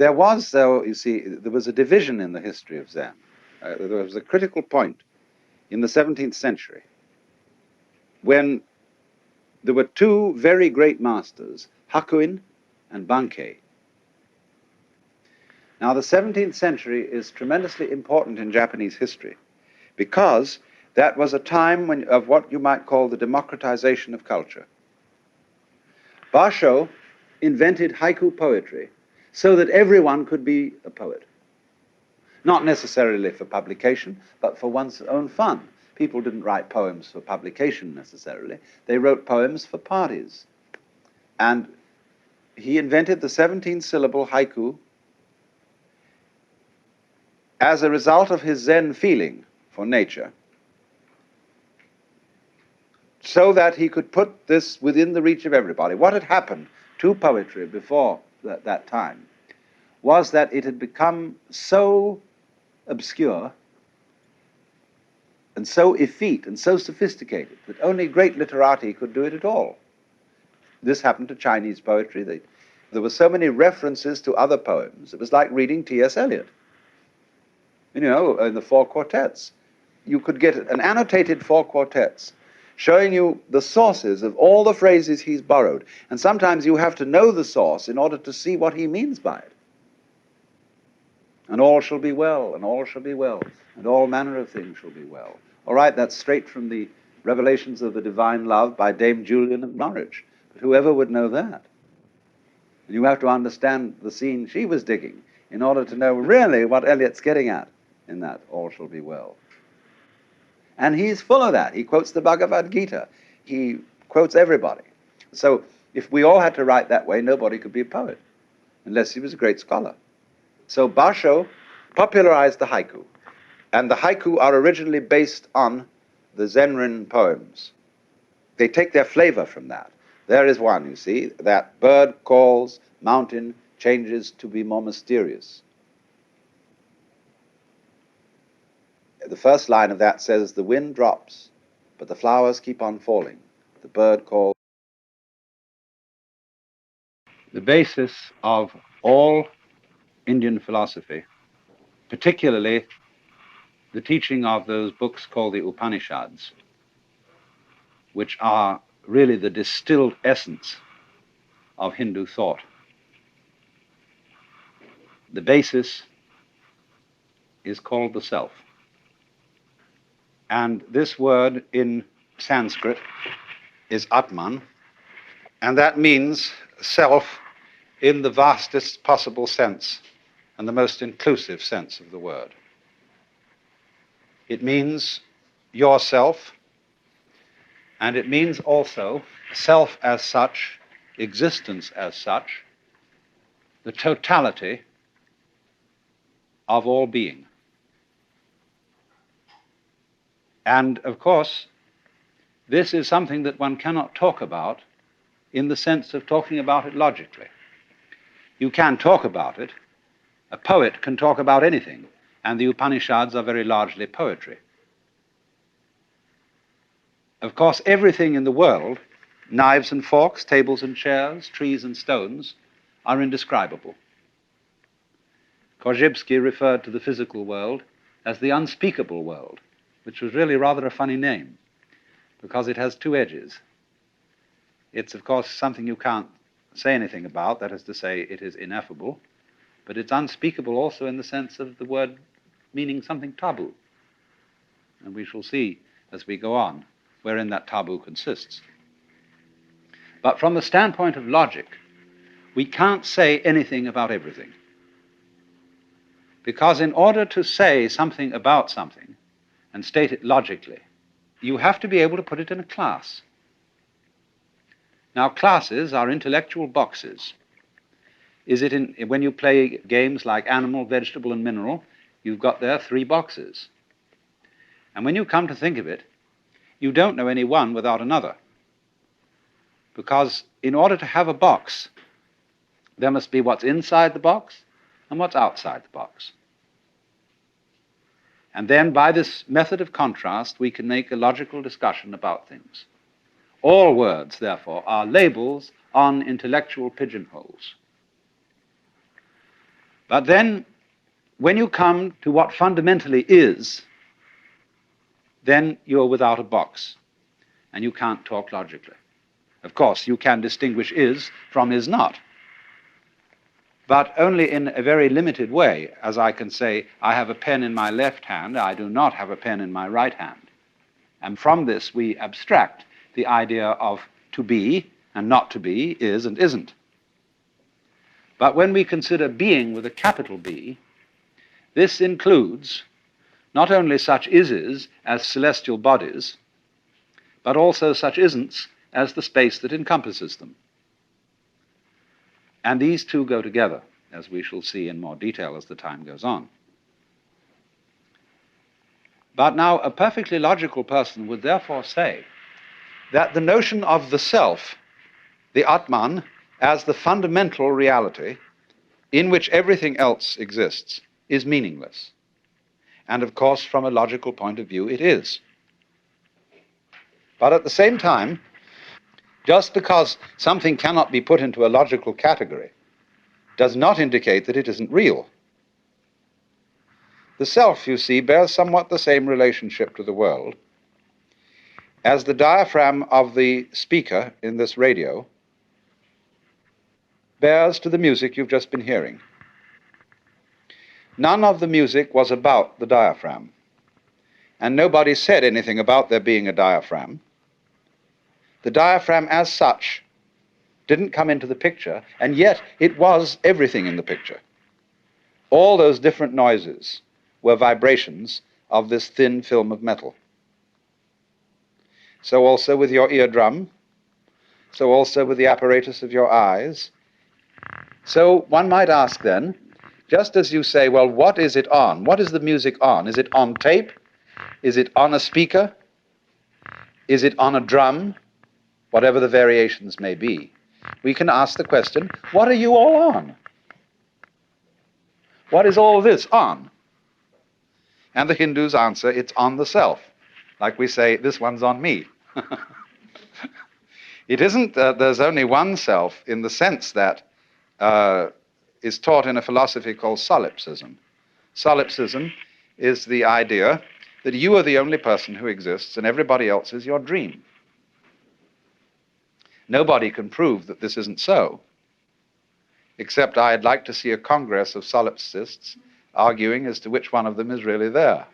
There was, though, you see, there was a division in the history of Zen. There was a critical point in the 17th century when there were two very great masters, Hakuin and Bankei. Now, the 17th century is tremendously important in Japanese history because that was a time of what you might call the democratization of culture. Basho invented haiku poetry so that everyone could be a poet. Not necessarily for publication, but for one's own fun. People didn't write poems for publication necessarily. They wrote poems for parties. And he invented the 17-syllable haiku as a result of his Zen feeling for nature, so that he could put this within the reach of everybody. What had happened to poetry before that time was that it had become so obscure and so effete and so sophisticated that only great literati could do it at all. This happened to Chinese poetry. There were so many references to other poems. It was like reading T.S. Eliot. You know, in the four quartets. You could get an annotated four quartets showing you the sources of all the phrases he's borrowed. And sometimes you have to know the source in order to see what he means by it. And all shall be well, and all shall be well, and all manner of things shall be well. All right, that's straight from the Revelations of the Divine Love by Dame Julian of Norwich. But whoever would know that? And you have to understand the scene she was digging in order to know really what Eliot's getting at in that all shall be well. And he's full of that. He quotes the Bhagavad Gita. He quotes everybody. So if we all had to write that way, nobody could be a poet, unless he was a great scholar. So Basho popularized the haiku. And the haiku are originally based on the Zenrin poems. They take their flavor from that. There is one, you see, that bird calls, mountain changes to be more mysterious. The first line of that says, the wind drops, but the flowers keep on falling. The bird calls. The basis of all Indian philosophy, particularly the teaching of those books called the Upanishads, which are really the distilled essence of Hindu thought. The basis is called the self. And this word in Sanskrit is Atman, and that means self in the vastest possible sense and the most inclusive sense of the word. It means yourself, and it means also self as such, existence as such, the totality of all being. And of course, this is something that one cannot talk about in the sense of talking about it logically. You can talk about it. A poet can talk about anything, and the Upanishads are very largely poetry. Of course, everything in the world, knives and forks, tables and chairs, trees and stones, are indescribable. Korzybski referred to the physical world as the unspeakable world, which was really rather a funny name, because it has two edges. It's, of course, something you can't say anything about, that is to say, it is ineffable, but it's unspeakable also in the sense of the word meaning something taboo. And we shall see as we go on wherein that taboo consists. But from the standpoint of logic, we can't say anything about everything. Because in order to say something about something and state it logically, you have to be able to put it in a class. Now, classes are intellectual boxes. When you play games like animal, vegetable, and mineral, you've got there 3 boxes. And when you come to think of it, you don't know any one without another. Because in order to have a box, there must be what's inside the box and what's outside the box. And then by this method of contrast, we can make a logical discussion about things. All words, therefore, are labels on intellectual pigeonholes. But then, when you come to what fundamentally is, then you're without a box, and you can't talk logically. Of course, you can distinguish is from is not, but only in a very limited way, as I can say, I have a pen in my left hand, I do not have a pen in my right hand. And from this, we abstract the idea of to be and not to be, is and isn't. But when we consider being with a capital B, this includes not only such ises as celestial bodies, but also such isn'ts as the space that encompasses them. And these two go together, as we shall see in more detail as the time goes on. But now, a perfectly logical person would therefore say that the notion of the self, the Atman, as the fundamental reality in which everything else exists, is meaningless. And of course, from a logical point of view, it is. But at the same time, just because something cannot be put into a logical category does not indicate that it isn't real. The self, you see, bears somewhat the same relationship to the world as the diaphragm of the speaker in this radio bears to the music you've just been hearing. None of the music was about the diaphragm, and nobody said anything about there being a diaphragm. The diaphragm as such didn't come into the picture, and yet it was everything in the picture. All those different noises were vibrations of this thin film of metal. So also with your eardrum, so also with the apparatus of your eyes. So one might ask then, just as you say, well, what is it on? What is the music on? Is it on tape? Is it on a speaker? Is it on a drum? Whatever the variations may be. We can ask the question, what are you all on? What is all this on? And the Hindus answer, it's on the self. Like we say, this one's on me. It isn't that there's only one self in the sense that is taught in a philosophy called solipsism. Solipsism is the idea that you are the only person who exists and everybody else is your dream. Nobody can prove that this isn't so, except I'd like to see a congress of solipsists arguing as to which one of them is really there.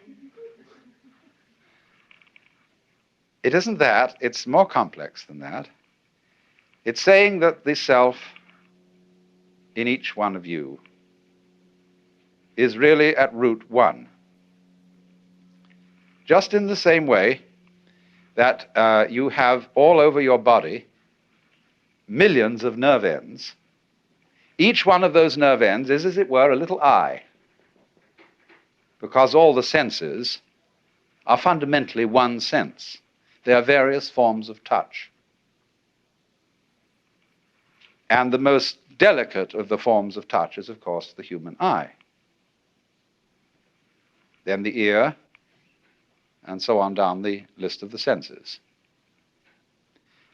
It isn't that, it's more complex than that. It's saying that the self in each one of you is really at root one. Just in the same way that you have all over your body millions of nerve ends. Each one of those nerve ends is, as it were, a little eye, because all the senses are fundamentally one sense. There are various forms of touch. And the most delicate of the forms of touch is, of course, the human eye. Then the ear, and so on down the list of the senses.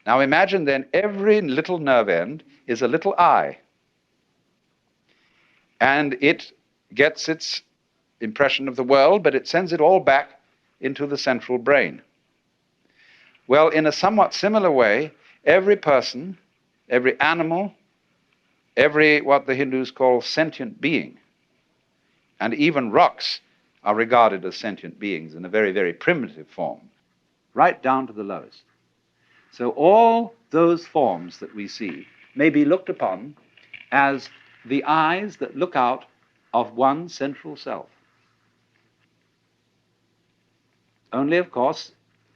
Now imagine then every little nerve end is a little eye, and it gets its impression of the world, but it sends it all back into the central brain. Well, in a somewhat similar way, every person, every animal, every what the Hindus call sentient being, and even rocks are regarded as sentient beings in a very, very primitive form, right down to the lowest. So all those forms that we see may be looked upon as the eyes that look out of one central self. Only, of course,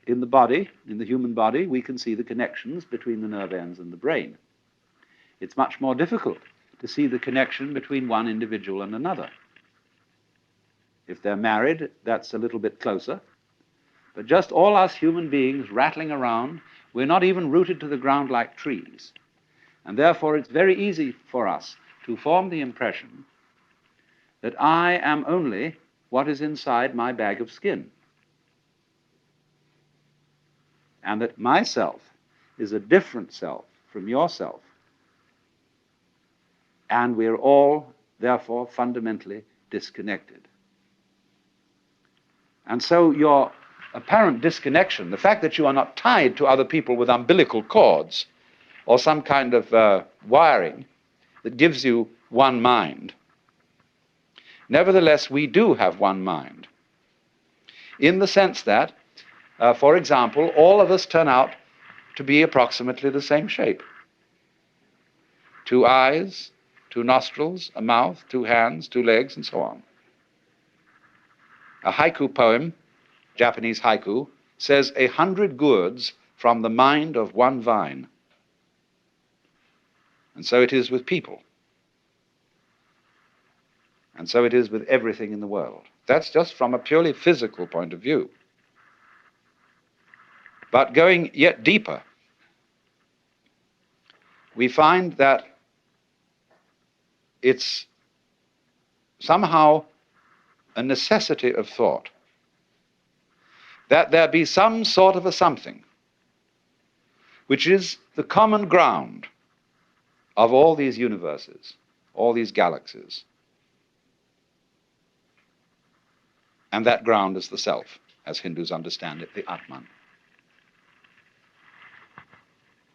in the body, in the human body, we can see the connections between the nerve ends and the brain. It's much more difficult to see the connection between one individual and another. If they're married, that's a little bit closer. But just all us human beings rattling around, we're not even rooted to the ground like trees. And therefore it's very easy for us to form the impression that I am only what is inside my bag of skin. And that myself is a different self from yourself. And we're all therefore fundamentally disconnected. And so your apparent disconnection, the fact that you are not tied to other people with umbilical cords or some kind of wiring that gives you one mind, nevertheless, we do have one mind, in the sense that, for example, all of us turn out to be approximately the same shape. 2 eyes, 2 nostrils, a mouth, 2 hands, 2 legs, and so on. A haiku poem, Japanese haiku, says 100 gourds from the mind of one vine. And so it is with people. And so it is with everything in the world. That's just from a purely physical point of view. But going yet deeper, we find that it's somehow a necessity of thought that there be some sort of a something which is the common ground of all these universes, all these galaxies. And that ground is the self, as Hindus understand it, the Atman.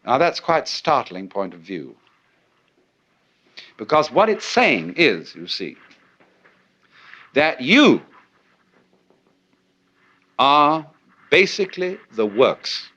Now that's quite a startling point of view, because what it's saying is, you see, that you are basically the works